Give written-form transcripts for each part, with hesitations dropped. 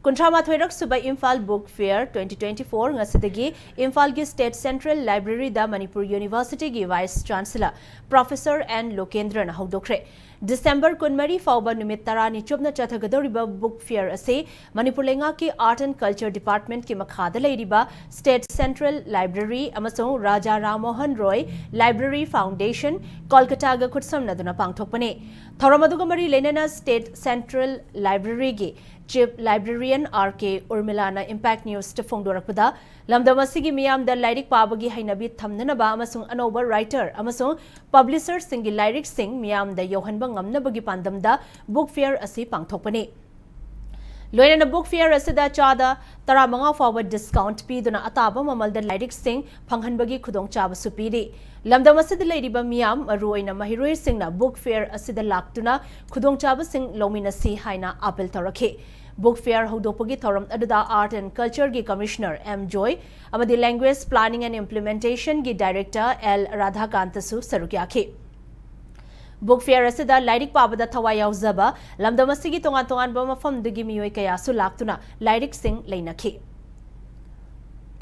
Kuntramathoi Suba IMPHAL Book Fair 2024 ngasidagi IMPHAL gi State Central Library da Manipur University gi Vice Chancellor Professor N Lokendra na haudokre. December kunmari fauba numit tarani chubna chathagadoriba book fair ase Manipur lenga ki Art and Culture Department ki makhada leiriba State Central Library amasong Raja Ramohan Roy Library Foundation Kolkata ga khutsamna duna pangthokpane. Thoramaduga mari lenana State Central Library gi Chief Librarian R.K. Urmilana Impact News to Fongdorakpada, Lamdamasigi Miam the Lyric Pabagi Hainabi Thamnanaba, Amasung Anover writer, Amasung publisher Singi Lyric Sing Miam the Johan Bangam Nabagi Pandamda, Book Fair Asi Pangtopane. Loyana book fair asida chada taramanga forward discount piduna ataba mamal the lyric sing panghanbagi khudong chaba supiri. Lamdam asida leiriba miyam aruina mahiroi singna book fair asida laktuna khudong chaba sing lomina si haina apel tarakhe. Book fair hodopagi thoram aduda Art and Culture gi Commissioner M. Joy amadi Language Planning and Implementation gi Director L. Radhakantasu sarukyakhe. Book fair asida lyric pabada thawai yauzaba lamdamasigi tongan tongan ba mafam dugi miyoi kaya su laktuna lyric sing leinakhi.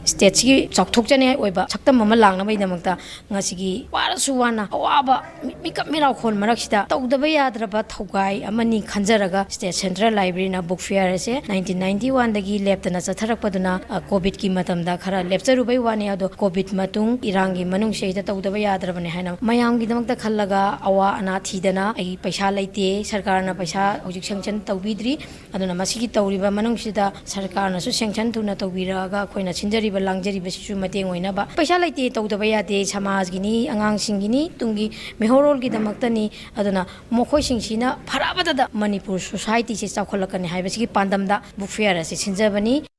State ki chokthokjane oiba chaktam mama langna bai namakta ngasigi wara suwana awaba mikap mirau khon maraksida tawdaba yadraba thogai amani khanjaraga State Central Library na book fair ase 1991 dagi leptana chatharakpaduna covid ki matamda khara lepcharu bai wani ado covid matung irangi manung seida tawdaba yadrabane haina mayam gi damakta khallaga awa ana thidana ai paisa leite sarkar na paisa hojik sanction tawbidri aduna masigi tawriba manung sida sarkar na su sanction thuna tawbiraga khoina chinjari langjari basisu mateng oina ba paisa laite tawdaba yade samaj gini angang singini tungi mehorol gi damaktani aduna mokhoi singsina pharabada da Manipur society se chawkholakani haibasi pandamda book fair ase sinjabani.